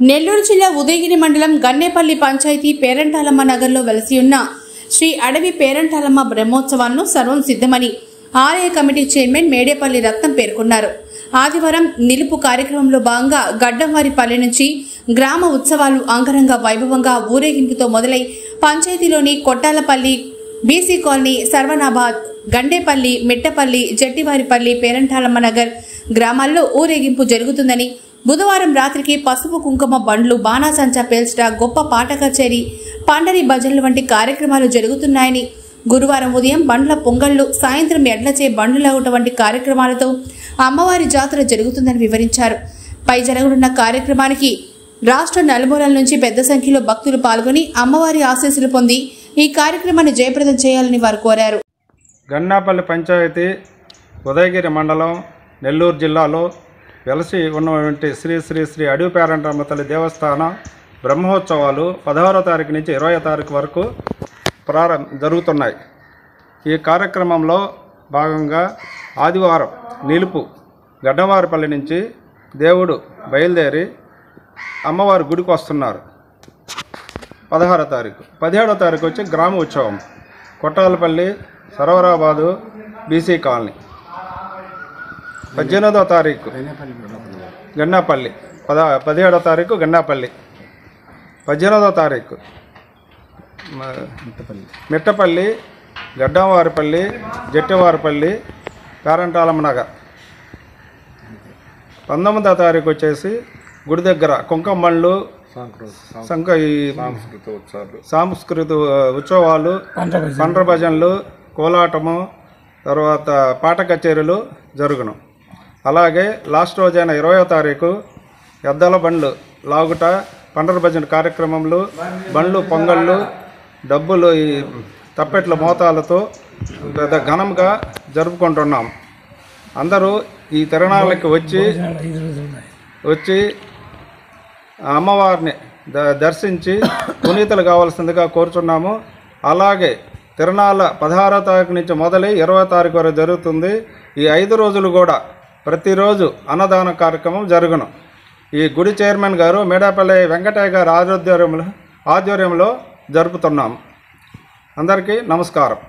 నెల్లూరు జిల్లా ఉదయగిరి మండలం గన్నేపల్లి పంచాయతీ పేరంటాలమ్మ నగర్లో వెలసి ఉన్న శ్రీ అడవి పేరంటాలమ్మ బ్రహ్మోత్సవాలను సర్వం సిద్ధమని ఆలయ కమిటీ చైర్మన్ మేడేపల్లి రత్నం పేర్కొన్నారు. ఆదివారం నిలుపు కార్యక్రమంలో భాగంగా గడ్డంవారిపల్లి నుంచి గ్రామ ఉత్సవాలు అంగరంగ వైభవంగా ఊరేగింపుతో మొదలై పంచాయతీలోని కొట్టాలపల్లి, బీసీ కాలనీ, సర్వనాబాద్, గండేపల్లి, మిట్టపల్లి, జట్టివారిపల్లి, పేరంటాలమ్మ నగర్ గ్రామాల్లో ఊరేగింపు జరుగుతుందని, బుధవారం రాత్రికి పసుపు కుంకుమ బండ్లు, బాణాసంచా పేల్చట, గొప్ప పాట కచేరీ, పండరి భజనలు వంటి కార్యక్రమాలు జరుగుతున్నాయని, గురువారం ఉదయం బండ్ల పొంగళ్లు, సాయంత్రం ఎడ్లచే బండ్లు లాగట వంటి కార్యక్రమాలతో అమ్మవారి జాతర జరుగుతుందని వివరించారు. పై జరగనున్న కార్యక్రమానికి రాష్ట్ర నలుమూలల నుంచి పెద్ద సంఖ్యలో భక్తులు పాల్గొని అమ్మవారి ఆశీస్సులు పొంది ఈ కార్యక్రమాన్ని జయప్రదం చేయాలని వారు కోరారు. గన్నాపల్లి పంచాయతీ ఉదయగిరి మండలం నెల్లూరు జిల్లాలో వెలసి ఉన్నటువంటి శ్రీ శ్రీ శ్రీ అడవి పేరంటాలమ్మ తల్లి దేవస్థానం బ్రహ్మోత్సవాలు 16వ తారీఖు నుంచి 20వ తారీఖు వరకు జరుగుతున్నాయి. ఈ కార్యక్రమంలో భాగంగా ఆదివారం నిలుపు గడ్డవారిపల్లి నుంచి దేవుడు బయలుదేరి అమ్మవారి గుడికి వస్తున్నారు. 16వ తారీఖు 17వ తారీఖు వచ్చి గ్రామ ఉత్సవం కొట్టాలపల్లి, సర్వరాబాదు, బీసీ కాలనీ. 18వ తారీఖు గన్నాపల్లి, 17వ తారీఖు గన్నాపల్లి, 18వ తారీఖు మిట్టపల్లి, గడ్డంవారిపల్లి, జట్టివారిపల్లి, పేరంటాలమ్మ నగర్. 19వ తారీఖు వచ్చేసి గుడి దగ్గర కుంకుమళ్ళు, సాంస్కృతిక ఉత్సవాలు, పండ్ర భజనలు, కోలాటము, తర్వాత పాట కచేరీలు జరుగును. అలాగే లాస్ట్ రోజైన 20వ తారీఖు ఎద్దల బండ్లు లాగుట, పండ్ర భజన కార్యక్రమంలో బండ్లు, పొంగళ్ళు, డబ్బులు, ఈ తప్పెట్ల మోతాలతో పెద్ద ఘనంగా జరుపుకుంటున్నాం. అందరూ ఈ తిరణాలకి వచ్చి అమ్మవారిని దర్శించి పునీతులు కావాల్సిందిగా కోరుచున్నాము. అలాగే తిరణాల 16వ తారీఖు నుంచి మొదలై 20వ తారీఖు వరకు జరుగుతుంది. ఈ 5 రోజులు కూడా ప్రతిరోజు అన్నదాన కార్యక్రమం జరుగును. ఈ గుడి చైర్మన్ గారు మేడపల్లి వెంకటయ్య గారి ఆధ్వర్యంలో జరుపుతున్నాం. అందరికీ నమస్కారం.